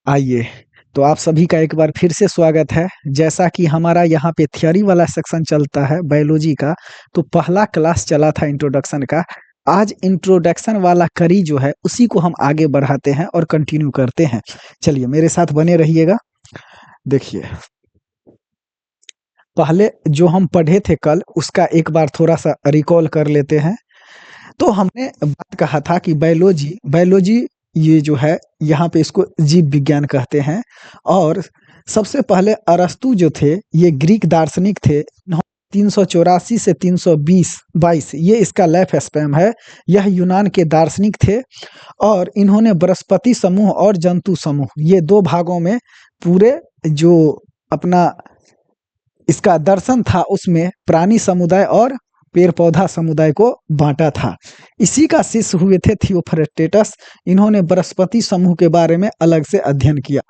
आइए, तो आप सभी का एक बार फिर से स्वागत है। जैसा कि हमारा यहाँ पे थियरी वाला सेक्शन चलता है बायोलॉजी का, तो पहला क्लास चला था इंट्रोडक्शन का। आज इंट्रोडक्शन वाला कड़ी जो है उसी को हम आगे बढ़ाते हैं और कंटिन्यू करते हैं। चलिए मेरे साथ बने रहिएगा। देखिए, पहले जो हम पढ़े थे कल उसका एक बार थोड़ा सा रिकॉल कर लेते हैं। तो हमने बात कहा था कि बायोलॉजी बायोलॉजी ये जो है यहाँ पे इसको जीव विज्ञान कहते हैं। और सबसे पहले अरस्तु जो थे ये ग्रीक दार्शनिक थे। 384 से 322 ये इसका लाइफ स्पैन है। यह यूनान के दार्शनिक थे और इन्होंने वनस्पति समूह और जंतु समूह ये दो भागों में पूरे जो अपना इसका दर्शन था उसमें प्राणी समुदाय और पेड़ पौधा समुदाय को बांटा था। इसी का शिष्य हुए थे थियोफ्रेस्टेटस। इन्होंने वनस्पति समूह के बारे में अलग से अध्ययन किया।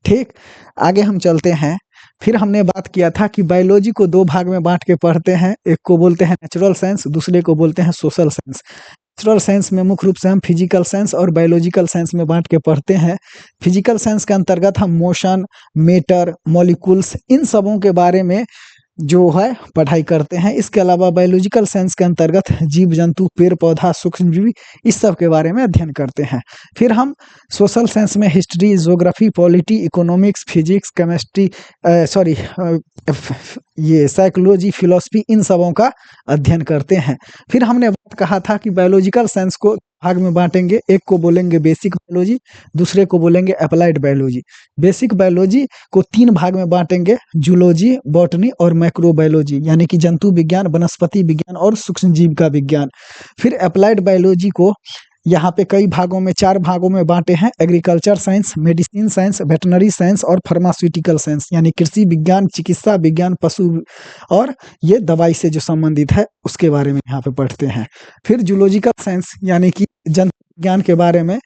ठीक, आगे हम चलते हैं। फिर हमने बात किया था कि बायोलॉजी को दो भाग में बांट के पढ़ते हैं। एक को बोलते हैं नेचुरल साइंस, दूसरे को बोलते हैं सोशल साइंस। नेचुरल साइंस में मुख्य रूप से हम फिजिकल साइंस और बायोलॉजिकल साइंस में बांट के पढ़ते हैं। फिजिकल साइंस के अंतर्गत हम मोशन, मैटर, मॉलिक्यूल्स इन सबों के बारे में जो है पढ़ाई करते हैं। इसके अलावा बायोलॉजिकल साइंस के अंतर्गत जीव जंतु, पेड़ पौधा, सूक्ष्मजीवी इस सब के बारे में अध्ययन करते हैं। फिर हम सोशल साइंस में history, geography, polity, economics, physics, chemistry, ये साइकोलॉजी, फिलोसफी इन सबों का अध्ययन करते हैं। फिर हमने बात कहा था कि बायोलॉजिकल साइंस को भाग में बांटेंगे। एक को बोलेंगे बेसिक बायोलॉजी, दूसरे को बोलेंगे अप्लाइड बायोलॉजी। बेसिक बायोलॉजी को तीन भाग में बांटेंगे, जूलॉजी, बॉटनी और माइक्रोबायोलॉजी, यानी कि जंतु विज्ञान, वनस्पति विज्ञान और सूक्ष्मजीव का विज्ञान। फिर अप्लाइड बायोलॉजी को यहाँ पे कई भागों में, चार भागों में बांटे हैं। Agriculture science, medicine science, veterinary science और फार्मास्यूटिकल साइंस, यानी कृषि विज्ञान, चिकित्सा विज्ञान, पशु और ये दवाई से जो संबंधित है उसके बारे में यहाँ पे पढ़ते हैं। फिर जूलॉजिकल साइंस यानी कि जंतु विज्ञान के बारे में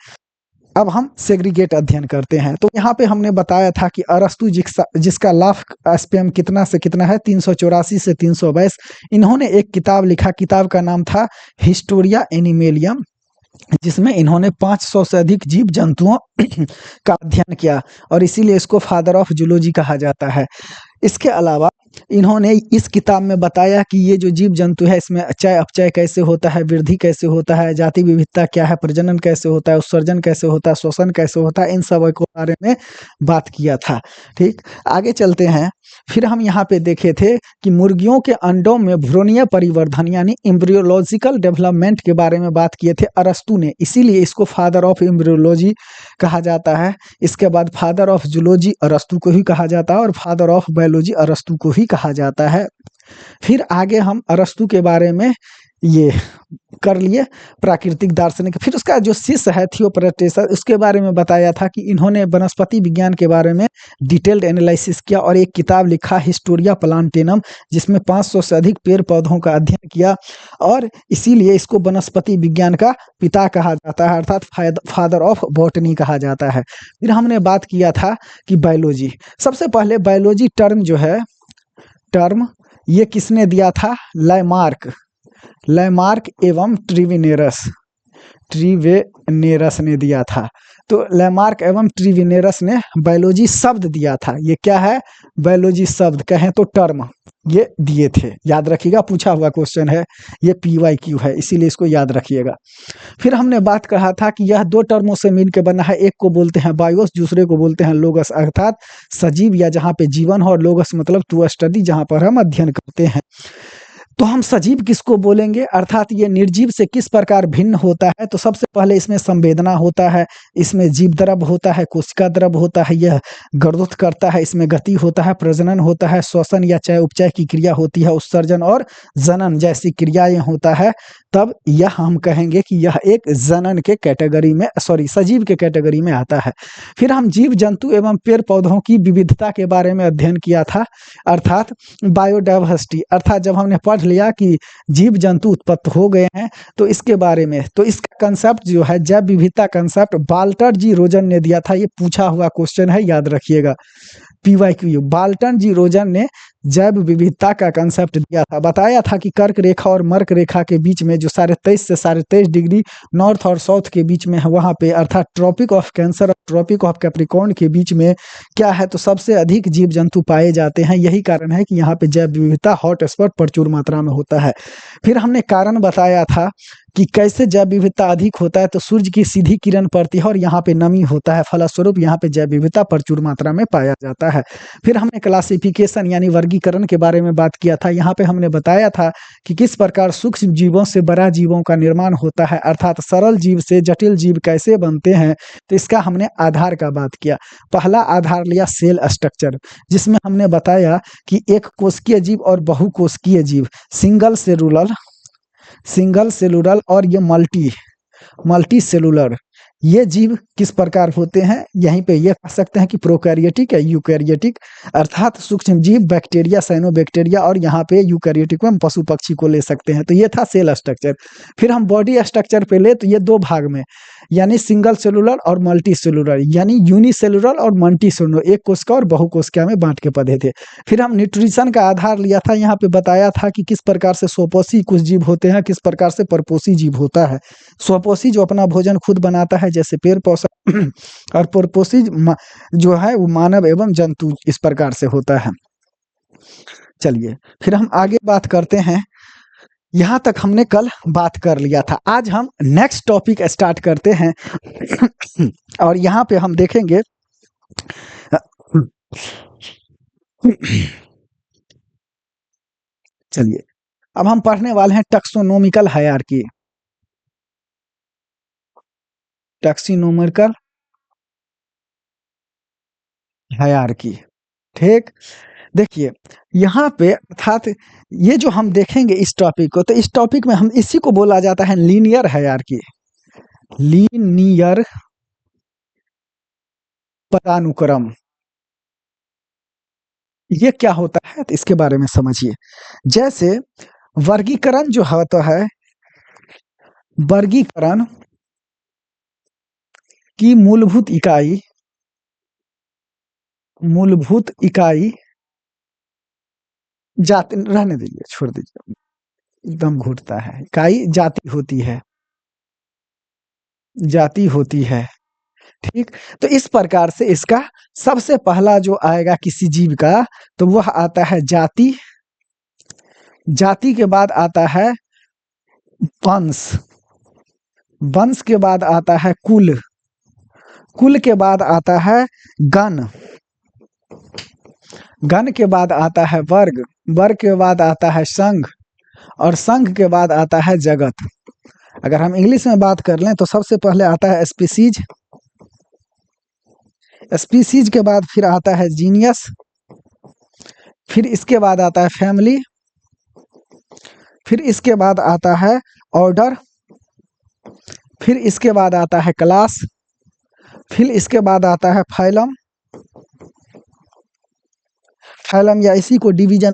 अब हम सेग्रीगेट अध्ययन करते हैं। तो यहाँ पे हमने बताया था कि अरस्तु जिसका लाइफ स्पैन कितना से कितना है, 384 से 322। इन्होंने एक किताब लिखा, किताब का नाम था हिस्टोरिया एनिमेलियम, जिसमें इन्होंने 500 से अधिक जीव जंतुओं का अध्ययन किया और इसीलिए इसको फादर ऑफ जूलॉजी कहा जाता है। इसके अलावा इन्होंने इस किताब में बताया कि ये जो जीव जंतु है इसमें चय अपचय कैसे होता है, वृद्धि कैसे होता है, जाति विविधता क्या है, प्रजनन कैसे होता है, उत्सर्जन कैसे होता है, श्वसन कैसे होता है, इन सब के बारे में बात किया था। ठीक, आगे चलते हैं। फिर हम यहाँ पे देखे थे कि मुर्गियों के अंडों में भ्रूणीय परिवर्धन यानी एम्ब्रियोलॉजिकल डेवलपमेंट के बारे में बात किए थे अरस्तु ने, इसीलिए इसको फादर ऑफ एम्ब्रियोलॉजी कहा जाता है। इसके बाद फादर ऑफ जूलॉजी अरस्तु को ही कहा जाता है और फादर ऑफ बायोलॉजी अरस्तु को ही कहा जाता है। फिर आगे हम अरस्तु के बारे में ये कर लिए, प्राकृतिक दार्शनिक। फिर उसका जो शिष्य है थियोफ्रेस्टेटस, उसके बारे में बताया था कि इन्होंने वनस्पति विज्ञान के बारे में डिटेल्ड एनालिसिस किया और एक किताब लिखा हिस्टोरिया प्लांटेनम, जिसमें 500 से अधिक पेड़ पौधों का अध्ययन किया और इसीलिए इसको वनस्पति विज्ञान का पिता कहा जाता है, अर्थात फादर ऑफ बॉटनी कहा जाता है। फिर हमने बात किया था कि बायोलॉजी, सबसे पहले बायोलॉजी टर्म जो है, टर्म ये किसने दिया था, लैमार्क एवं ट्रीवेनेरस ने दिया था। तो लैमार्क एवं ट्रीवेनेरस ने बायोलॉजी शब्द दिया था। ये क्या है, बायोलॉजी शब्द कहें तो टर्म ये दिए थे, याद रखिएगा, पूछा हुआ क्वेश्चन है, ये PYQ है, इसीलिए इसको याद रखिएगा। फिर हमने बात कहा था कि यह दो टर्मों से मिलकर बना है, एक को बोलते हैं बायोस, दूसरे को बोलते हैं लोगस, अर्थात सजीव या जहाँ पे जीवन हो, और लोगस मतलब टू स्टडी, जहाँ पर हम अध्ययन करते हैं। तो हम सजीव किसको बोलेंगे, अर्थात ये निर्जीव से किस प्रकार भिन्न होता है। तो सबसे पहले इसमें संवेदना होता है, इसमें जीव द्रव होता है, कोशिका द्रव होता है, यह गर्दुत करता है, इसमें गति होता है, प्रजनन होता है, श्वसन या चय उपचय की क्रिया होती है, उत्सर्जन और जनन जैसी क्रियाएं होता है। तब यह हम कहेंगे कि यह एक जनन के कैटेगरी में, सजीव के कैटेगरी में आता है। फिर हम जीव जंतु एवं पेड़ पौधों की विविधता के बारे में अध्ययन किया था, अर्थात बायोडाइवर्सिटी, अर्थात जब हमने पढ़ लिया कि जीव जंतु उत्पन्न हो गए हैं तो इसके बारे में, तो इसका कंसेप्ट जो है जैव विविधता कंसेप्ट वाल्टर जी रोजन ने दिया था। ये पूछा हुआ क्वेश्चन है, याद रखिएगा, PYQ। बाल्टन जी रोजन ने जैव विविधता का कंसेप्ट दिया था। बताया था कि कर्क रेखा और मर्क रेखा के बीच में जो 23.5 से 23.5 डिग्री नॉर्थ और साउथ के बीच में है, वहां पे अर्थात ट्रॉपिक ऑफ कैंसर और ट्रॉपिक ऑफ कैप्रिकॉर्न के बीच में क्या है, तो सबसे अधिक जीव जंतु पाए जाते हैं। यही कारण है कि यहाँ पे जैव विविधता हॉटस्पॉट प्रचुर मात्रा में होता है। फिर हमने कारण बताया था कि कैसे जैव विविधता अधिक होता है, तो सूर्य की सीधी किरण पड़ती है और यहाँ पे नमी होता है, फलस्वरूप यहाँ पे जैव विविधता प्रचुर मात्रा में पाया जाता है। फिर हमने क्लासिफिकेशन यानी वर्गीकरण के बारे में बात किया था। यहाँ पे हमने बताया था कि किस प्रकार सूक्ष्म जीवों से बड़ा जीवों का निर्माण होता है, अर्थात सरल जीव से जटिल जीव कैसे बनते हैं, तो इसका हमने आधार का बात किया। पहला आधार लिया सेल स्ट्रक्चर, जिसमें हमने बताया कि एक कोशिकीय जीव और बहुकोशिकीय जीव, सिंगल सेलुलर और ये मल्टी सेलुलर, ये जीव किस प्रकार होते हैं, यहीं पे ये कह सकते हैं कि प्रोकैरियोटिक या यूकैरियोटिक, अर्थात सूक्ष्म जीव बैक्टीरिया, साइनोबैक्टीरिया, और यहाँ पे यूकैरियोटिक में हम पशु पक्षी को ले सकते हैं। तो ये था सेल स्ट्रक्चर। फिर हम बॉडी स्ट्रक्चर पे ले, तो ये दो भाग में, यानी सिंगल सेलुलर और मल्टी सेलुलर, यानी यूनिसेलुलर और मल्टी सेलुलर, एक कोशिका और बहुकोशिका में बांट के पढ़े थे। फिर हम न्यूट्रिशन का आधार लिया था। यहाँ पे बताया था कि किस प्रकार से स्वपोषी कुछ जीव होते हैं, किस प्रकार से परपोषी जीव होता है। स्वपोषी जो अपना भोजन खुद बनाता है, जैसे पेड़ पौधा, और परपोषी जो है वो मानव एवं जंतु, इस प्रकार से होता है। चलिए फिर हम आगे बात करते हैं। यहाँ तक हमने कल बात कर लिया था। आज हम नेक्स्ट टॉपिक स्टार्ट करते हैं और यहाँ पे हम देखेंगे चलिए अब हम पढ़ने वाले हैं टैक्सोनॉमिकल हायरार्की। टैक्सोनॉमिकल हायरार्की, ठीक। देखिए यहाँ पे अर्थात ये जो हम देखेंगे इस टॉपिक को, तो इस टॉपिक में हम इसी को बोला जाता है लीनियर हायरार्की, लीनियर पदानुक्रम। ये क्या होता है, तो इसके बारे में समझिए। जैसे वर्गीकरण जो होता है, वर्गीकरण की मूलभूत इकाई जाति, रहने दीजिए, छोड़ दीजिए, एकदम घुटता है। इकाई जाति होती है, ठीक। तो इस प्रकार से इसका सबसे पहला जो आएगा किसी जीव का, तो वह आता है जाति, जाति के बाद आता है वंश, वंश के बाद आता है कुल, कुल के बाद आता है गण, गण के बाद आता है वर्ग, वर्ग के बाद आता है संघ, और संघ के बाद आता है जगत। अगर हम इंग्लिश में बात कर लें तो सबसे पहले आता है स्पीसीज, स्पीसीज के बाद फिर आता है जीनियस, फिर इसके बाद आता है फैमिली, फिर इसके बाद आता है ऑर्डर, फिर इसके बाद आता है क्लास, फिर इसके बाद आता है फाइलम, फाइलम या इसी को डिवीजन,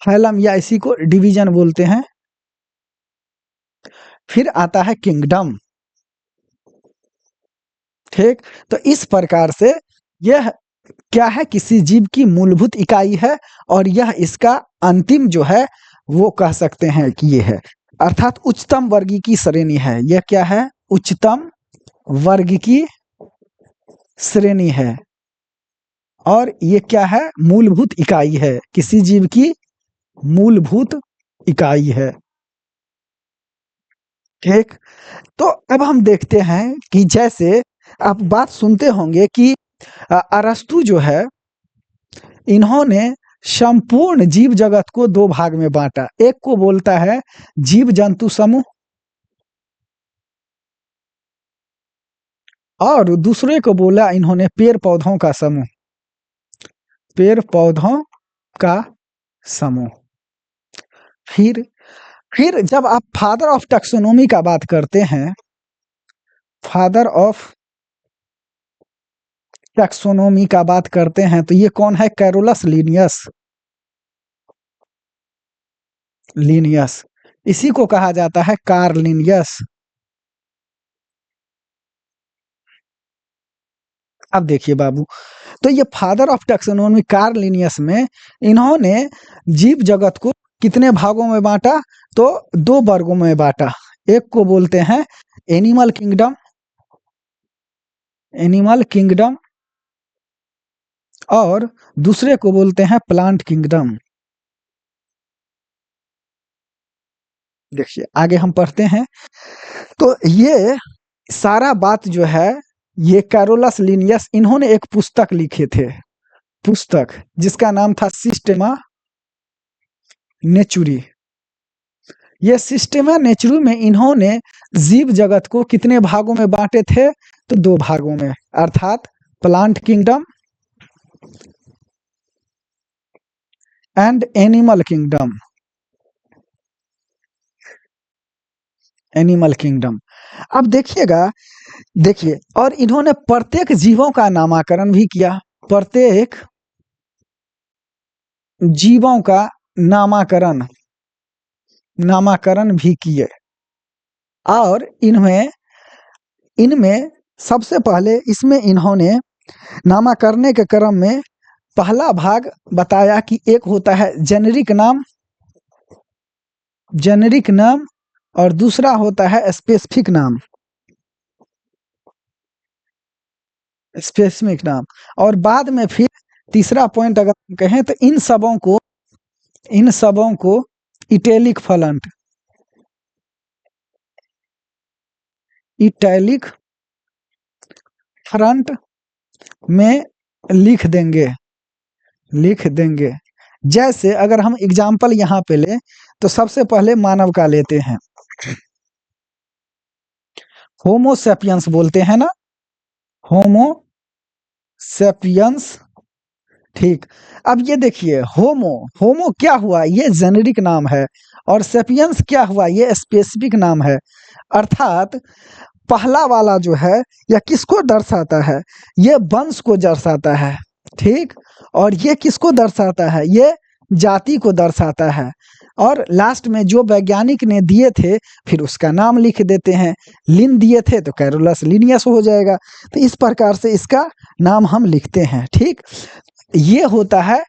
फाइलम या इसी को डिवीजन बोलते हैं। फिर आता है किंगडम, ठीक। तो इस प्रकार से यह क्या है, किसी जीव की मूलभूत इकाई है, और यह इसका अंतिम जो है वो कह सकते हैं कि ये है, अर्थात उच्चतम वर्ग की श्रेणी है। यह क्या है, उच्चतम वर्ग की श्रेणी है, और ये क्या है, मूलभूत इकाई है, किसी जीव की मूलभूत इकाई है, ठीक। तो अब हम देखते हैं कि जैसे आप बात सुनते होंगे कि अरस्तु जो है, इन्होंने संपूर्ण जीव जगत को दो भाग में बांटा। एक को बोलता है जीव जंतु समूह, और दूसरे को बोला इन्होंने पेड़ पौधों का समूह, पेड़ पौधों का समूह। फिर जब आप फादर ऑफ टैक्सोनॉमी का बात करते हैं, फादर ऑफ टैक्सोनॉमी का बात करते हैं, तो ये कौन है, कैरोलस लीनियस, लीनियस, इसी को कहा जाता है कार्लिनियस। अब देखिए बाबू, तो ये father of taxonomy Karl Linnaeus में इन्होंने जीव जगत को कितने भागों में बांटा? तो 2 वर्गों में बांटा। एक को बोलते हैं एनिमल किंगडम, एनिमल किंगडम, और दूसरे को बोलते हैं प्लांट किंगडम। देखिए आगे हम पढ़ते हैं। तो ये सारा बात जो है, ये कैरोलस लिनियस इन्होंने एक पुस्तक लिखे थे, पुस्तक जिसका नाम था सिस्टेमा नेचुरी। ये सिस्टेमा नेचुरी में इन्होंने जीव जगत को कितने भागों में बांटे थे? तो 2 भागों में, अर्थात plant kingdom and animal kingdom. Animal kingdom. अब देखिएगा, देखिए, और इन्होंने प्रत्येक जीवों का नामकरण भी किया, प्रत्येक जीवों का नामकरण नामकरण भी किए। और इनमें इनमें सबसे पहले इसमें इन्होंने नामकरण के क्रम में पहला भाग बताया कि एक होता है जेनेरिक नाम, जेनेरिक नाम, और दूसरा होता है स्पेसिफिक नाम, स्पेसिफिक नाम। और बाद में फिर तीसरा पॉइंट अगर हम कहें तो इन सबों को इटैलिक फॉन्ट, इटैलिक फ्रंट में लिख देंगे, लिख देंगे। जैसे अगर हम एग्जाम्पल यहाँ पे ले तो सबसे पहले मानव का लेते हैं, होमो सेपियंस बोलते हैं ना, होमो सेपियंस। ठीक। अब ये देखिए, होमो, होमो क्या हुआ? ये जेनेरिक नाम है, और सेपियंस क्या हुआ? ये स्पेसिफिक नाम है। अर्थात पहला वाला जो है यह किसको दर्शाता है? ये वंश को दर्शाता है, ठीक। और ये किसको दर्शाता है? ये जाति को दर्शाता है। और लास्ट में जो वैज्ञानिक ने दिए थे फिर उसका नाम लिख देते हैं। लिन दिए थे तो कैरोलस लिनियस हो जाएगा। तो इस प्रकार से इसका नाम हम लिखते हैं, ठीक। ये होता है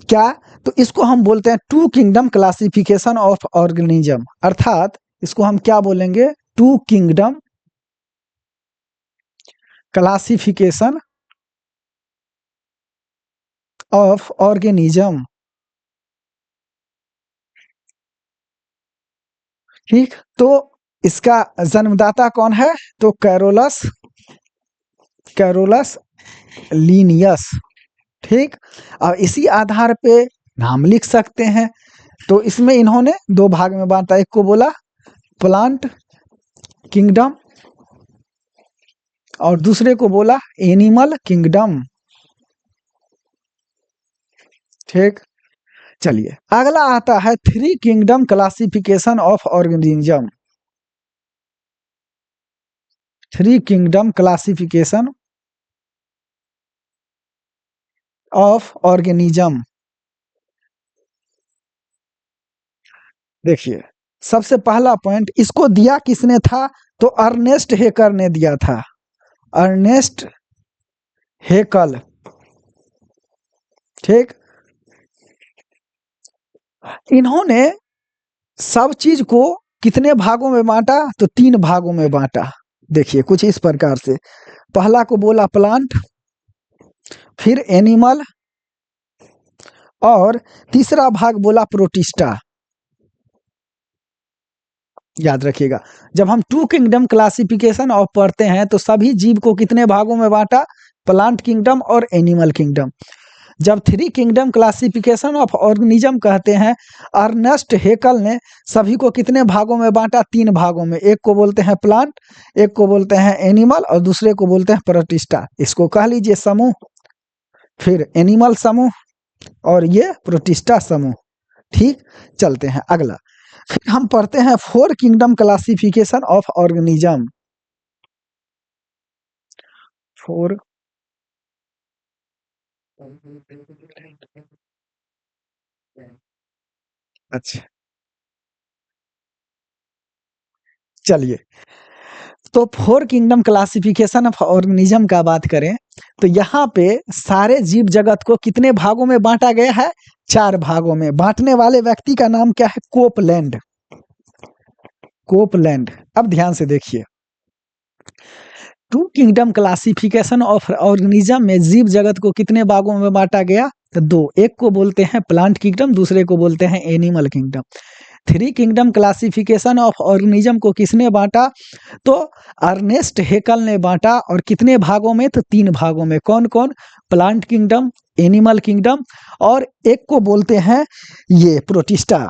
क्या? तो इसको हम बोलते हैं two kingdom classification of organism. अर्थात इसको हम क्या बोलेंगे? Two kingdom classification of organism, ठीक। तो इसका जन्मदाता कौन है? तो कैरोलस, कैरोलस लीनियस, ठीक। और इसी आधार पे नाम लिख सकते हैं। तो इसमें इन्होंने 2 भाग में बांटा, एक को बोला प्लांट किंगडम और दूसरे को बोला एनिमल किंगडम, ठीक। चलिए अगला आता है 3 kingdom classification of organism. 3 kingdom classification of organism. देखिए सबसे पहला पॉइंट इसको दिया किसने था? तो अर्नेस्ट हेकर ने दिया था, अर्नेस्ट हेकल, ठीक। इन्होंने सब चीज को कितने भागों में बांटा? तो 3 भागों में बांटा। देखिए कुछ इस प्रकार से, पहला को बोला प्लांट, फिर एनिमल, और तीसरा भाग बोला प्रोटिस्टा। याद रखिएगा, जब हम 2 किंगडम क्लासिफिकेशन ऑफ पढ़ते हैं तो सभी जीव को कितने भागों में बांटा? प्लांट किंगडम और एनिमल किंगडम। जब 3 किंगडम क्लासिफिकेशन ऑफ ऑर्गेनिज्म कहते हैं, अर्नेस्ट हेकल ने सभी को कितने भागों में बांटा? 3 भागों में। एक को बोलते हैं प्लांट, एक को बोलते हैं एनिमल, और दूसरे को बोलते हैं प्रोटिस्टा। इसको कह लीजिए समूह, फिर एनिमल समूह और ये प्रोटिस्टा समूह, ठीक। चलते हैं अगला, फिर हम पढ़ते हैं 4 किंगडम क्लासिफिकेशन ऑफ ऑर्गेनिज्म। 4, अच्छा, चलिए तो four kingdom classification of organism का बात करें तो यहाँ पे सारे जीव जगत को कितने भागों में बांटा गया है? 4 भागों में। बांटने वाले व्यक्ति का नाम क्या है? कोपलैंड। कोपलैंड। अब ध्यान से देखिए, two kingdom classification of organism में जीव जगत को कितने भागों में बांटा गया? तो 2। एक को बोलते हैं प्लांट किंगडम, दूसरे को बोलते हैं animal kingdom. 3 kingdom classification of organism को किसने बांटा? तो अर्नेस्ट हेकल ने बांटा। और कितने भागों में? तो 3 भागों में। कौन कौन? प्लांट किंगडम, एनिमल किंगडम, और एक को बोलते हैं ये प्रोटिस्टा।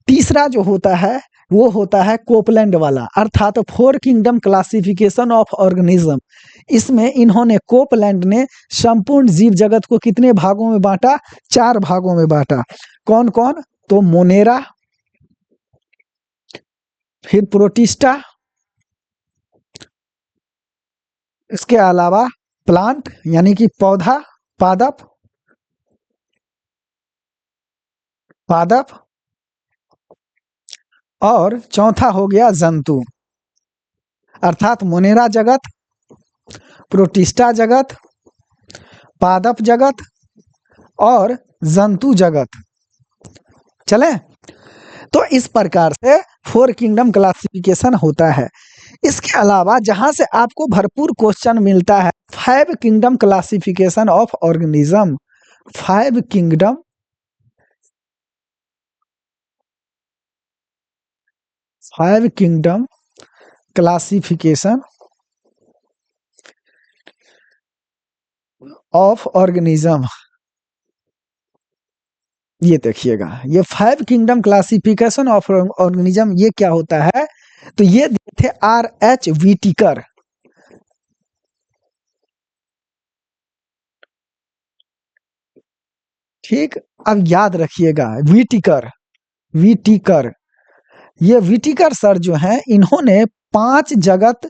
तीसरा जो होता है वो होता है कोपलैंड वाला, अर्थात 4 किंगडम क्लासिफिकेशन ऑफ ऑर्गेनिज्म। इसमें इन्होंने, कोपलैंड ने संपूर्ण जीव जगत को कितने भागों में बांटा? 4 भागों में बांटा। कौन कौन? तो मोनेरा, फिर प्रोटिस्टा, इसके अलावा प्लांट यानी कि पौधा, पादप, पादप, और चौथा हो गया जंतु, अर्थात मोनेरा जगत, प्रोटिस्टा जगत, पादप जगत और जंतु जगत। चले, तो इस प्रकार से 4 किंगडम क्लासिफिकेशन होता है। इसके अलावा जहां से आपको भरपूर क्वेश्चन मिलता है, 5 kingdom classification of organism. 5 kingdom classification of organism. ये देखिएगा, ये 5 किंगडम क्लासिफिकेशन ऑफ ऑर्गेनिज्म ये क्या होता है? तो ये थे R.H. व्हिटेकर। ठीक, अब याद रखिएगा, व्हिटेकर, व्हिटेकर। ये व्हिटेकर सर जो हैं, इन्होंने 5 जगत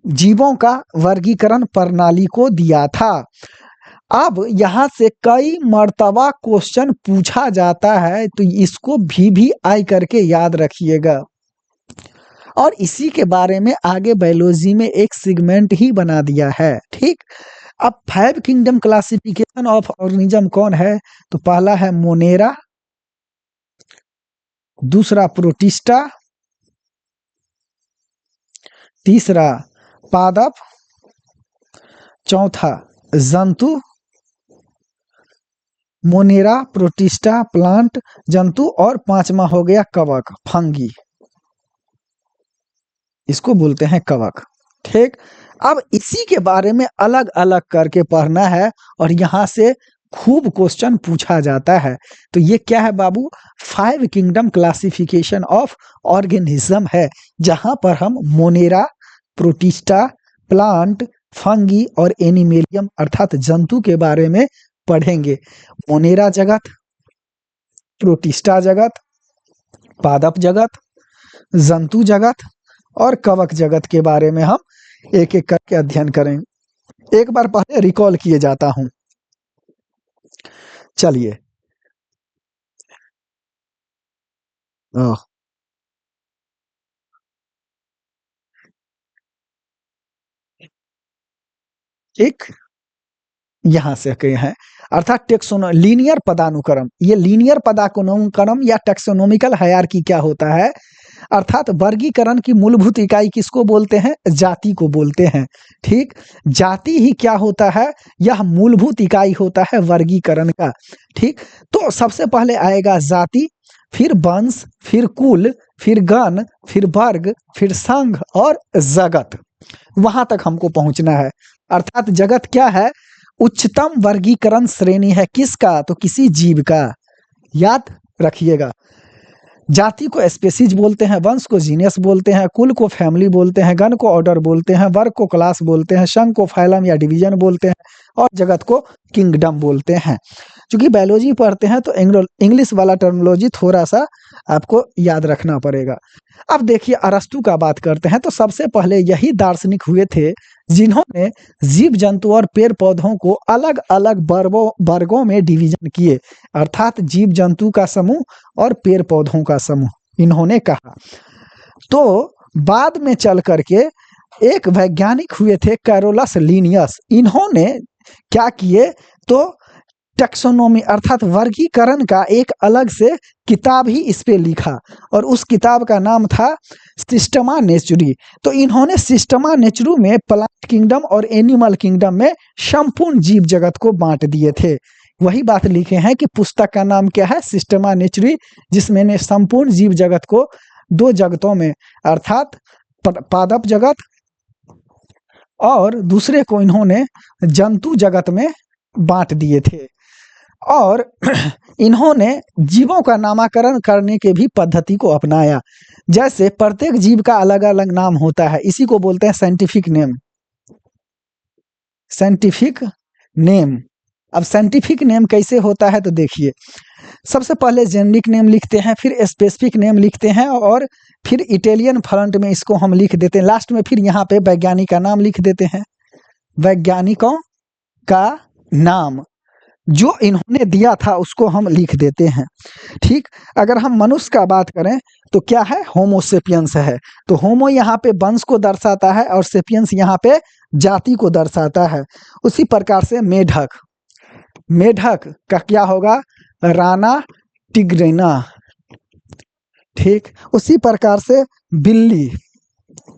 जीवों का वर्गीकरण प्रणाली को दिया था। अब यहां से कई मर्तबा क्वेश्चन पूछा जाता है, तो इसको भी आई करके याद रखिएगा। और इसी के बारे में आगे बायोलॉजी में एक सेगमेंट ही बना दिया है। ठीक, अब 5 किंगडम क्लासिफिकेशन ऑफ ऑर्गेनिज्म कौन है? तो पहला है मोनेरा, दूसरा प्रोटिस्टा, तीसरा पादप, चौथा जंतु, मोनेरा, प्रोटिस्टा, प्लांट, जंतु, और 5वां हो गया कवक, फंगी। इसको बोलते हैं कवक। ठीक, अब इसी के बारे में अलग अलग करके पढ़ना है और यहां से खूब क्वेश्चन पूछा जाता है। तो ये क्या है बाबू? 5 किंगडम क्लासिफिकेशन ऑफ ऑर्गेनिज्म है, जहां पर हम मोनेरा, प्रोटिस्टा, प्लांट, फंगी और एनिमेलियम अर्थात जंतु के बारे में पढ़ेंगे। मोनेरा जगत, प्रोटिस्टा जगत, पादप जगत, जंतु जगत और कवक जगत के बारे में हम एक एक करके अध्ययन करेंगे। एक बार पहले रिकॉल किए जाता हूं। चलिए, एक यहां से कहे हैं, अर्थात टेक्सोनो लीनियर पदानुक्रम। ये लीनियर पदानुक्रम या टेक्सोनोमिकल हायरार्की क्या होता है? अर्थात वर्गीकरण की मूलभूत इकाई किसको बोलते हैं? जाति को बोलते हैं। ठीक, जाति ही क्या होता है? यह मूलभूत इकाई होता है वर्गीकरण का। ठीक, तो सबसे पहले आएगा जाति, फिर वंश, फिर कुल, फिर गण, फिर वर्ग, फिर संघ और जगत। वहां तक हमको पहुंचना है। अर्थात जगत क्या है? उच्चतम वर्गीकरण श्रेणी है किसका? तो किसी जीव का। याद रखिएगा, जाति को स्पेसीज बोलते हैं, वंश को जीनस बोलते हैं, कुल को फैमिली बोलते हैं, गण को ऑर्डर बोलते हैं, वर्ग को क्लास बोलते हैं, संघ को फाइलम या डिवीजन बोलते हैं और जगत को किंगडम बोलते हैं। क्योंकि बायोलॉजी पढ़ते हैं तो इंग्लिश वाला टर्मिनोलॉजी थोड़ा सा आपको याद रखना पड़ेगा। अब देखिए, अरस्तु का बात करते हैं तो सबसे पहले यही दार्शनिक हुए थे जिन्होंने जीव जंतु और पेड़ पौधों को अलग अलग वर्गों में डिवीजन किए, अर्थात जीव जंतु का समूह और पेड़ पौधों का समूह इन्होंने कहा। तो बाद में चल करके एक वैज्ञानिक हुए थे कैरोलस लिनियस। इन्होंने क्या किए तो टैक्सोनॉमी अर्थात वर्गीकरण का एक अलग से किताब ही इस पे लिखा और उस किताब का नाम था सिस्टमा नेचुरी। तो इन्होंने सिस्टमा नेचुरी में प्लांट किंगडम और एनिमल किंगडम में संपूर्ण जीव जगत को बांट दिए थे। वही बात लिखे हैं कि पुस्तक का नाम क्या है, सिस्टमा नेचुरी, जिसमें ने संपूर्ण जीव जगत को दो जगतों में अर्थात पादप जगत और दूसरे को इन्होंने जंतु जगत में बांट दिए थे। और इन्होंने जीवों का नामकरण करने के भी पद्धति को अपनाया। जैसे प्रत्येक जीव का अलग अलग नाम होता है, इसी को बोलते हैं साइंटिफिक नेम। साइंटिफिक नेम, अब साइंटिफिक नेम कैसे होता है तो देखिए, सबसे पहले जेनरिक नेम लिखते हैं, फिर स्पेसिफिक नेम लिखते हैं और फिर इटालियन फॉन्ट में इसको हम लिख देते हैं। लास्ट में फिर यहाँ पे वैज्ञानिक का नाम लिख देते हैं। वैज्ञानिकों का नाम जो इन्होंने दिया था उसको हम लिख देते हैं। ठीक, अगर हम मनुष्य का बात करें तो क्या है, होमोसेपियंस है। तो होमो यहाँ पे वंश को दर्शाता है और सेपियंस यहाँ पे जाति को दर्शाता है। उसी प्रकार से मेढक, मेढक का क्या होगा, राना टिग्रेना। ठीक, उसी प्रकार से बिल्ली,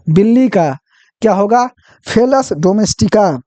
बिल्ली का क्या होगा, फेलस डोमेस्टिका।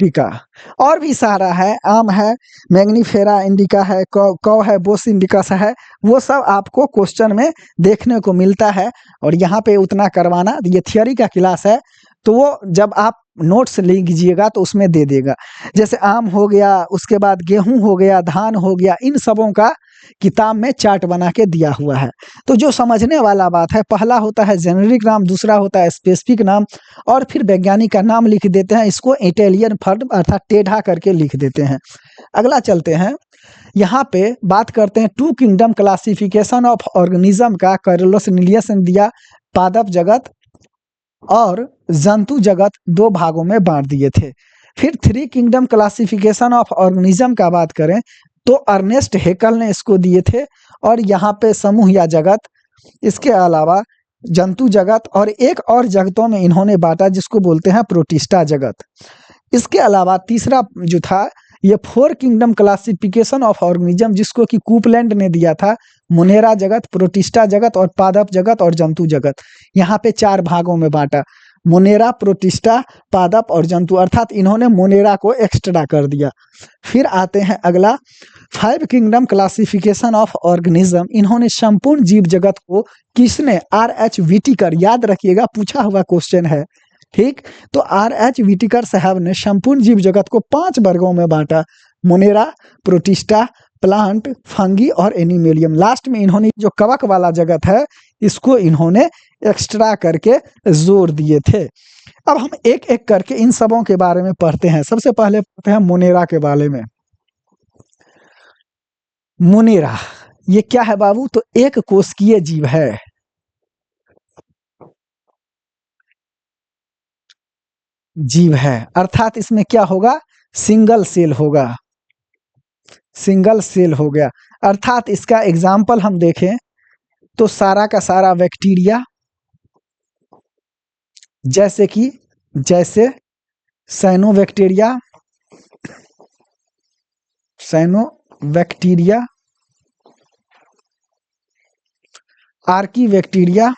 टीका और भी सारा है, आम है, मैग्नीफेरा इंडिका है, कौ है, बोस इंडिकस है, वो सब आपको क्वेश्चन में देखने को मिलता है। और यहाँ पे उतना करवाना, ये थियोरी का क्लास है तो वो जब आप नोट्स लीजिएगा तो उसमें दे देगा। जैसे आम हो गया, उसके बाद गेहूं हो गया, धान हो गया, इन सबों का किताब में चार्ट बना के दिया हुआ है। तो जो समझने वाला बात है, पहला होता है जेनेरिक नाम, दूसरा होता है स्पेसिफिक नाम और फिर वैज्ञानिक का नाम लिख देते हैं। इसको इटालियन फॉर्म अर्थात टेढ़ा करके लिख देते हैं। अगला चलते हैं, यहाँ पे बात करते हैं two kingdom classification of organism का। कैरोलस लिनियस ने दिया, पादप जगत और जंतु जगत दो भागों में बांट दिए थे। फिर three kingdom classification of organism का बात करें तो अर्नेस्ट हेकल ने इसको दिए थे और यहाँ पे समूह या जगत, इसके अलावा जंतु जगत और एक और जगतों में इन्होंने बांटा जिसको बोलते हैं प्रोटिस्टा जगत। इसके अलावा तीसरा जो था ये four kingdom classification of organism, जिसको कि कूपलैंड ने दिया था, मोनेरा जगत, प्रोटिस्टा जगत और पादप जगत और जंतु जगत। यहाँ पे चार भागों में बांटा, मोनेरा, प्रोटिस्टा, पादप और जंतु, अर्थात इन्होंने मोनेरा को एक्स्ट्रा कर दिया। फिर आते हैं अगला, five kingdom classification of organism. इन्होंने संपूर्ण जीव जगत को किसने, R.H. व्हिटेकर, याद रखिएगा पूछा हुआ क्वेश्चन है। ठीक, तो R.H. व्हिटेकर साहब ने संपूर्ण जीव जगत को 5 वर्गों में बांटा, मोनेरा, प्रोटिस्टा, प्लांट, फंगी और एनिमेलियम। लास्ट में इन्होंने जो कवक वाला जगत है इसको इन्होंने एक्स्ट्रा करके जोड़ दिए थे। अब हम एक एक करके इन सबों के बारे में पढ़ते हैं। सबसे पहले पढ़ते हैं मोनेरा के बारे में। मोनेरा ये क्या है बाबू, तो एक कोशिकीय जीव है। जीव है अर्थात इसमें क्या होगा, सिंगल सेल होगा, सिंगल सेल हो गया। अर्थात इसका एग्जाम्पल हम देखें तो सारा का सारा बैक्टीरिया, जैसे कि जैसे साइनोबैक्टीरिया, साइनोबैक्टीरिया, आर्कीबैक्टीरिया,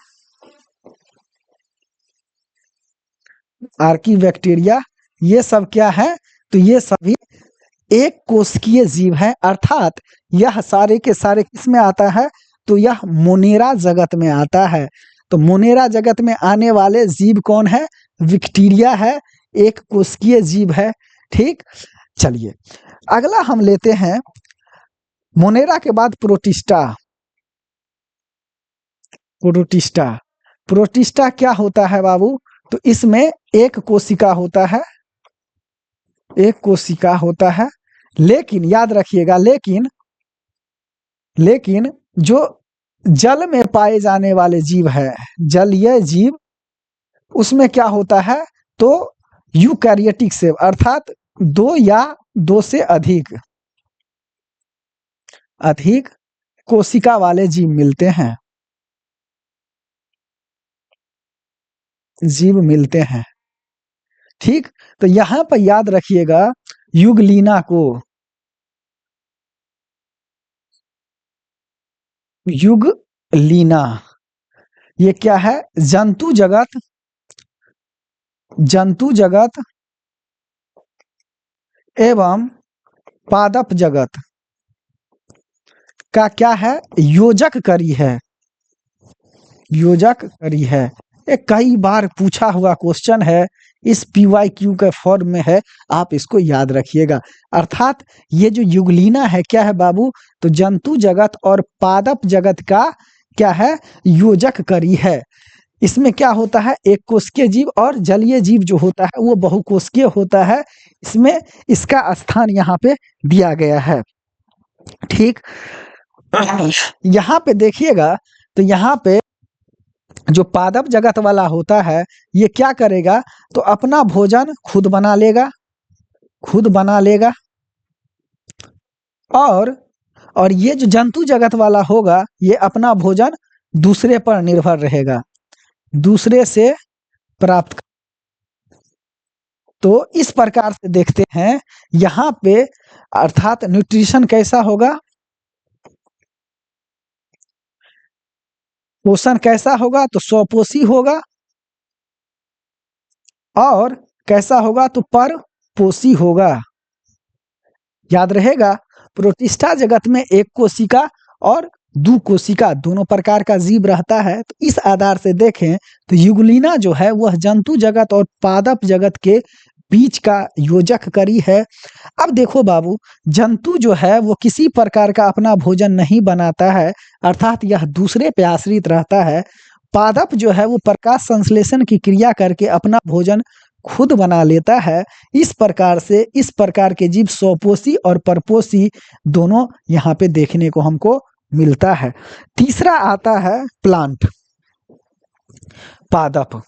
आर्कीबैक्टीरिया, ये सब क्या है, तो ये सभी एक कोशिकीय जीव है। अर्थात यह सारे के सारे किसमें आता है, तो यह मोनेरा जगत में आता है। तो मोनेरा जगत में आने वाले जीव कौन है, बैक्टीरिया है, एक कोशिकीय जीव है। ठीक, चलिए अगला हम लेते हैं मोनेरा के बाद प्रोटिस्टा। प्रोटिस्टा, प्रोटिस्टा क्या होता है बाबू, तो इसमें एक कोशिका होता है, एक कोशिका होता है, लेकिन याद रखिएगा, लेकिन जो जल में पाए जाने वाले जीव है, जलीय जीव, उसमें क्या होता है, तो यूकैरियोटिक सेल, अर्थात 2 या 2 से अधिक कोशिका वाले जीव मिलते हैं, जीव मिलते हैं। ठीक, तो यहां पर याद रखिएगा युगलीना को, युगलीना ये क्या है? जंतु जगत, जंतु जगत एवं पादप जगत का क्या है? योजक करी है, योजक करी है। ये कई बार पूछा हुआ क्वेश्चन है, इस PYQ के फॉर्म में है, आप इसको याद रखिएगा। अर्थात ये जो युगलीना है क्या है बाबू? तो जंतु जगत और पादप जगत का क्या है? योजक करी है। इसमें क्या होता है? एक कोशिकीय जीव और जलीय जीव जो होता है वो बहुकोशिकीय होता है। इसमें इसका स्थान यहाँ पे दिया गया है। ठीक, यहाँ पे देखिएगा, तो यहाँ पे जो पादप जगत वाला होता है ये क्या करेगा? तो अपना भोजन खुद बना लेगा, खुद बना लेगा। और ये जो जंतु जगत वाला होगा ये अपना भोजन दूसरे पर निर्भर रहेगा, दूसरे से प्राप्त। तो इस प्रकार से देखते हैं यहाँ पे, अर्थात न्यूट्रिशन कैसा होगा? पोषण कैसा होगा? तो स्वपोषी होगा। और कैसा होगा? तो परपोषी होगा। याद रहेगा, प्रोटिस्टा जगत में एक कोशिका और दो कोशिका दोनों प्रकार का जीव रहता है। तो इस आधार से देखें तो युगलीना जो है वह जंतु जगत और पादप जगत के बीच का योजक करी है। अब देखो बाबू, जंतु जो है वो किसी प्रकार का अपना भोजन नहीं बनाता है, अर्थात यह दूसरे पे आश्रित रहता है। पादप जो है वो प्रकाश संश्लेषण की क्रिया करके अपना भोजन खुद बना लेता है। इस प्रकार से इस प्रकार के जीव स्वपोषी और परपोषी दोनों यहाँ पे देखने को हमको मिलता है। तीसरा आता है प्लांट, पादप।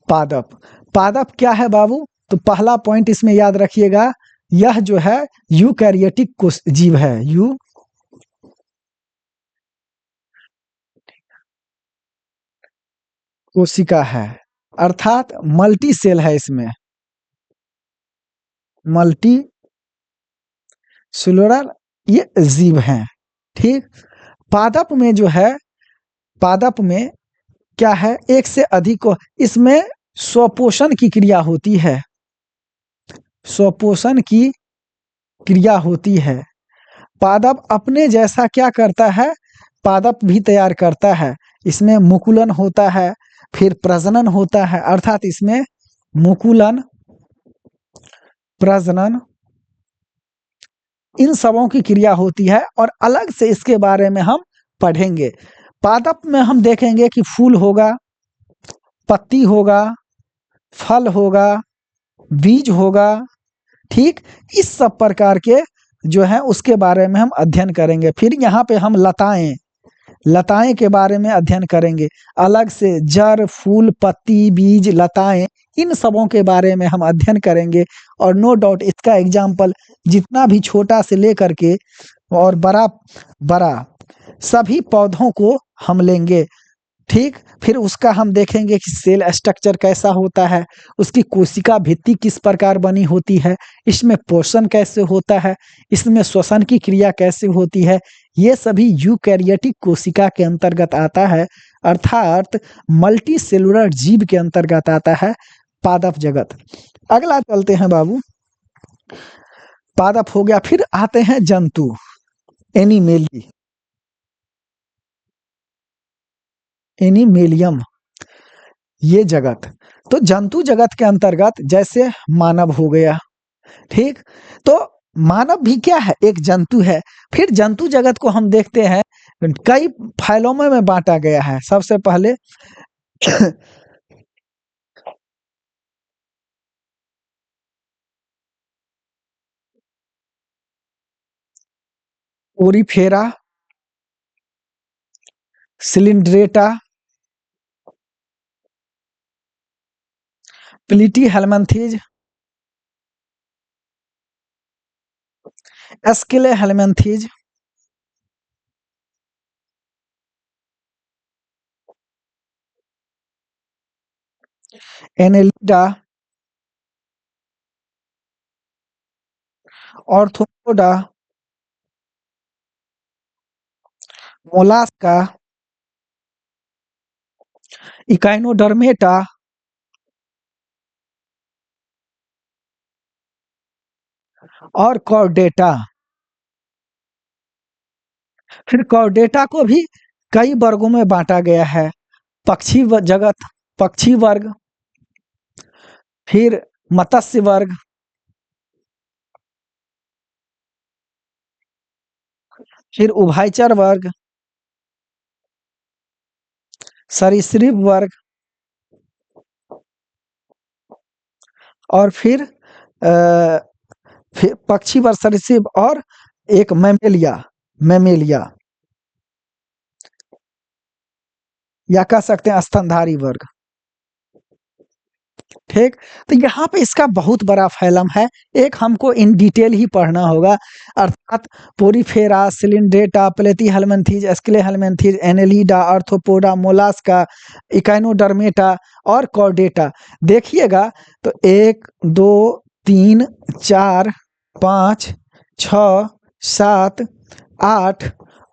पादप, पादप क्या है बाबू? तो पहला पॉइंट इसमें याद रखिएगा, यह जो है यूकैरियोटिक जीव है, यू कोशिका है, अर्थात मल्टी सेल है, इसमें मल्टी सेलुलर ये जीव हैं। ठीक, पादप में जो है, पादप में क्या है? एक से अधिक इसमें स्वपोषण की क्रिया होती है, स्वपोषण की क्रिया होती है। पादप अपने जैसा क्या करता है? पादप भी तैयार करता है। इसमें मुकुलन होता है, फिर प्रजनन होता है, अर्थात इसमें मुकुलन, प्रजनन, इन सबों की क्रिया होती है और अलग से इसके बारे में हम पढ़ेंगे। पादप में हम देखेंगे कि फूल होगा, पत्ती होगा, फल होगा, बीज होगा। ठीक, इस सब प्रकार के जो है उसके बारे में हम अध्ययन करेंगे। फिर यहाँ पे हम लताएं, लताएं के बारे में अध्ययन करेंगे अलग से। जड़, फूल, पत्ती, बीज, लताएं, इन सबों के बारे में हम अध्ययन करेंगे। और नो डाउट इसका एग्जाम्पल जितना भी छोटा से लेकर के और बड़ा बड़ा सभी पौधों को हम लेंगे। ठीक, फिर उसका हम देखेंगे कि सेल स्ट्रक्चर कैसा होता है, उसकी कोशिका भित्ति किस प्रकार बनी होती है, इसमें पोषण कैसे होता है, इसमें श्वसन की क्रिया कैसे होती है। ये सभी यूकैरियोटिक कोशिका के अंतर्गत आता है, अर्थात मल्टी सेलुलर जीव के अंतर्गत आता है पादप जगत। अगला चलते हैं बाबू, पादप हो गया, फिर आते हैं जंतु, एनिमेली, एनिमेलियम, ये जगत। तो जंतु जगत के अंतर्गत जैसे मानव हो गया। ठीक, तो मानव भी क्या है? एक जंतु है। फिर जंतु जगत को हम देखते हैं कई फाइलों में बांटा गया है। सबसे पहले porifera, cylindrata, platyhelminthes, aschelminthes, annelida, arthropoda, mollusca, echinodermata और कॉर्डेटा। फिर कॉर्डेटा को भी कई वर्गों में बांटा गया है। जगत, पक्षी वर्ग, फिर मत्स्य वर्ग, फिर उभयचर वर्ग, सरीसृप वर्ग और फिर पक्षी वर्ग, सरीसृप और एक मैमेलिया, मैमेलिया या कह सकते हैं स्तनधारी वर्ग। ठीक, तो यहाँ पे इसका बहुत बड़ा फैलम है, एक हमको इन डिटेल ही पढ़ना होगा, अर्थात porifera, cylindrata, platyhelminthes, aschelminthes, annelida, arthropoda, mollusca, echinodermata और कॉर्डेटा। देखिएगा तो 1 2 3 4 5 6 7 8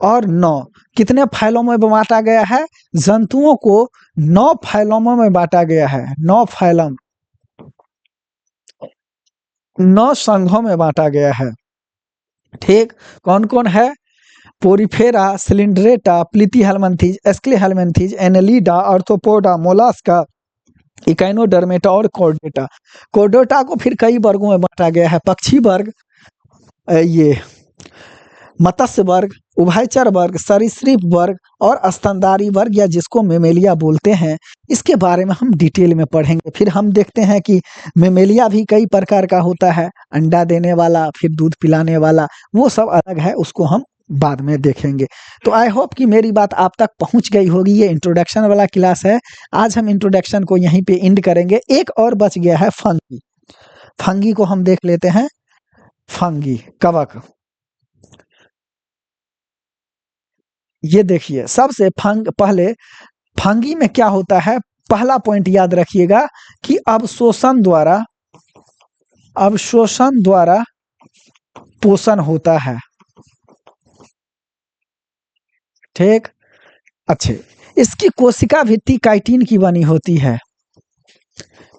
और 9 कितने फाइलों में बांटा गया है? जंतुओं को 9 फाइलोमों में बांटा गया है। 9 फाइलम, 9 संघों में बांटा गया है। ठीक, कौन कौन है? Porifera, cylindrata, platyhelminthes, aschelminthes, annelida, arthropoda, mollusca, echinodermata और कॉर्डेटा। कॉर्डेटा को फिर कई वर्गों में बांटा गया है। पक्षी वर्ग, ये मत्स्य वर्ग, उभयचर वर्ग, सरीसृप वर्ग और स्तनधारी वर्ग या जिसको मेमेलिया बोलते हैं। इसके बारे में हम डिटेल में पढ़ेंगे। फिर हम देखते हैं कि मेमेलिया भी कई प्रकार का होता है, अंडा देने वाला, फिर दूध पिलाने वाला, वो सब अलग है, उसको हम बाद में देखेंगे। तो आई होप कि मेरी बात आप तक पहुंच गई होगी। ये इंट्रोडक्शन वाला क्लास है, आज हम इंट्रोडक्शन को यहीं पे एंड करेंगे। एक और बच गया है फंगी। फंगी को हम देख लेते हैं। फंगी, कवक। ये देखिए, सबसे पहले फंगी में क्या होता है, पहला पॉइंट याद रखिएगा कि अवशोषण द्वारा पोषण होता है। ठीक, अच्छे, इसकी कोशिका भित्ति काइटिन की बनी होती है।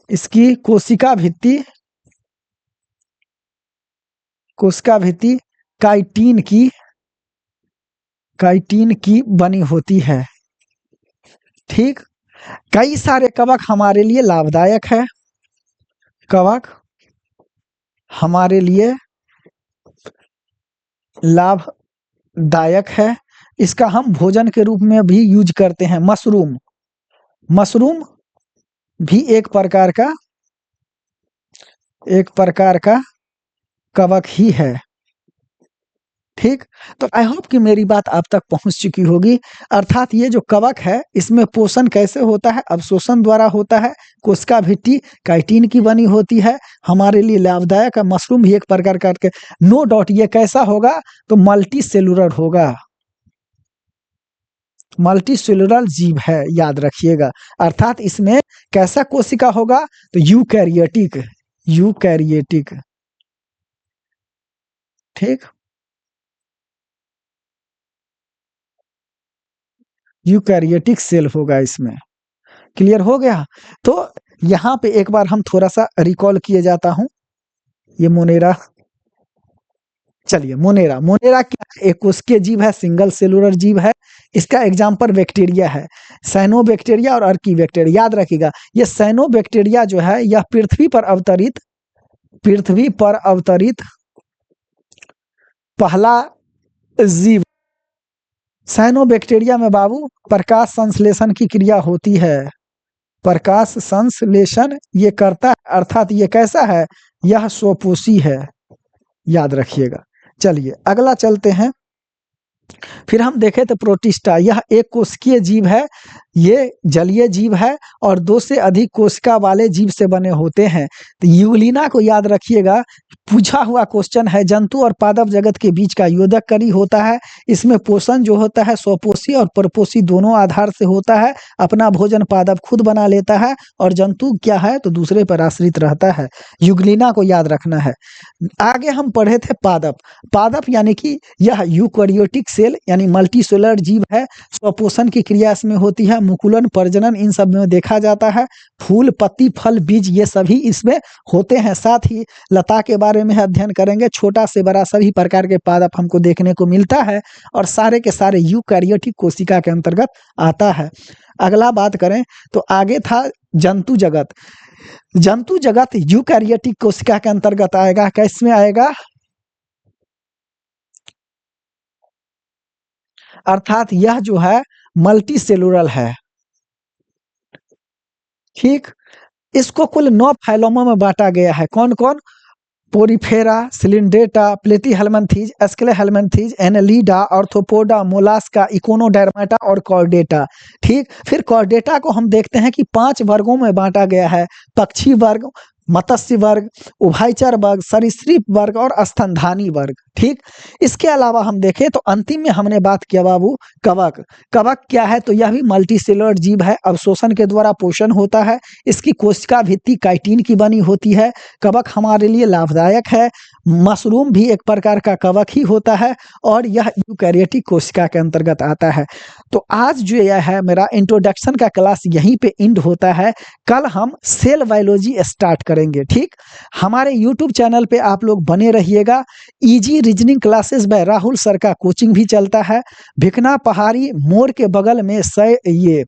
इसकी कोशिका भित्ति काइटिन की बनी होती है। ठीक, कई सारे कवक हमारे लिए लाभदायक है। कवक हमारे लिए लाभदायक है, इसका हम भोजन के रूप में भी यूज करते हैं। मशरूम भी एक प्रकार का कवक ही है। ठीक, तो आई होप कि मेरी बात आप तक पहुंच चुकी होगी। अर्थात ये जो कवक है, इसमें पोषण कैसे होता है? अवशोषण द्वारा होता है। कोशिका भित्ति काइटिन की बनी होती है, हमारे लिए लाभदायक है। मशरूम भी एक प्रकार का, नो डाउट ये कैसा होगा? तो मल्टी सेलुलर होगा, मल्टी सेलुलर जीव है, याद रखिएगा। अर्थात इसमें कैसा कोशिका होगा? तो यूकैरियोटिक। ठीक, यूकैरियोटिक सेल होगा इसमें। क्लियर हो गया? तो यहाँ पे एक बार हम थोड़ा सा रिकॉल किए जाता हूं। ये मोनेरा, चलिए मोनेरा क्या है? एक कोशिकीय जीव है, सिंगल सेलुलर जीव है। इसका एग्जाम्पल बैक्टीरिया है, साइनोबैक्टीरिया और आर्कीबैक्टीरिया। याद रखिएगा, ये साइनोबैक्टीरिया जो है, यह पृथ्वी पर अवतरित पहला जीव। साइनोबैक्टीरिया में बाबू प्रकाश संश्लेषण की क्रिया होती है। प्रकाश संश्लेषण ये करता है, अर्थात ये कैसा है? यह स्वपोषी है, याद रखिएगा। चलिए अगला चलते हैं। फिर हम देखें तो प्रोटिस्टा, यह एक कोशिकीय जीव है। ये जलीय जीव है और 2 से अधिक कोशिका वाले जीव से बने होते हैं। तो यूग्लिना को याद रखिएगा, पूछा हुआ क्वेश्चन है, जंतु और पादप जगत के बीच का योजक कड़ी होता है। इसमें पोषण जो होता है स्वपोषी और परपोषी दोनों आधार से होता है। अपना भोजन पादप खुद बना लेता है और जंतु क्या है तो दूसरे पर आश्रित रहता है। यूग्लिना को याद रखना है। आगे हम पढ़े थे पादप। पादप यानी कि यह यूकैरियोटिक सेल यानी मल्टीसेलुलर जीव है। स्वपोषण की क्रिया इसमें होती है। मुकुलन, प्रजनन इन सब में देखा जाता है। फूल, पत्ती, फल, बीज ये सभी इसमें होते हैं। साथ ही लता के बारे में अध्ययन करेंगे। छोटा से बड़ा सभी प्रकार के पादप हमको देखने को मिलता है और सारे के सारे यूकैरियोटिक कोशिका के अंतर्गत आता है। अगला बात करें तो आगे था जंतु जगत। जंतु जगत यूकैरियोटिक कोशिका के अंतर्गत आएगा। किसमें आएगा? अर्थात यह जो है मल्टी सेलुलर है। ठीक, इसको कुल 9 फाइलोमों में बांटा गया है। कौन कौन? Porifera, cylindrata, platyhelminthes, aschelminthes, annelida, arthropoda, mollusca, echinodermata और कॉर्डेटा। ठीक, फिर कॉर्डेटा को हम देखते हैं कि 5 वर्गों में बांटा गया है। पक्षी वर्ग, मत्स्य वर्ग, उभयचर वर्ग, सरीसृप वर्ग और स्तनधानी वर्ग। ठीक, इसके अलावा हम देखें तो अंतिम में हमने बात किया बाबू कवक। कवक क्या है? तो यह भी मल्टीसेलुलर जीव है। अवशोषण के द्वारा पोषण होता है। इसकी कोशिका भित्ति काइटिन की बनी होती है। कवक हमारे लिए लाभदायक है। मशरूम भी एक प्रकार का कवक ही होता है और यह यूकैरियोटिक कोशिका के अंतर्गत आता है। तो आज जो यह है मेरा इंट्रोडक्शन का क्लास यहीं पे एंड होता है। कल हम सेल बायोलॉजी स्टार्ट करेंगे। ठीक, हमारे यूट्यूब चैनल पे आप लोग बने रहिएगा। Easy reasoning classes bye Rahul sir का कोचिंग भी चलता है। भिकना पहाड़ी मोड़ के बगल में ये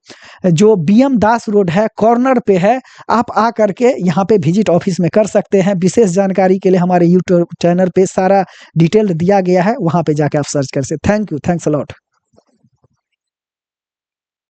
जो बीएम दास रोड है कॉर्नर पे है। आप आ करके यहाँ पे विजिट ऑफिस में कर सकते हैं। विशेष जानकारी के लिए हमारे यूट्यूब चैनल पे सारा डिटेल दिया गया है, वहाँ पे जाके आप सर्च कर सकते। Thank you, thanks a lot.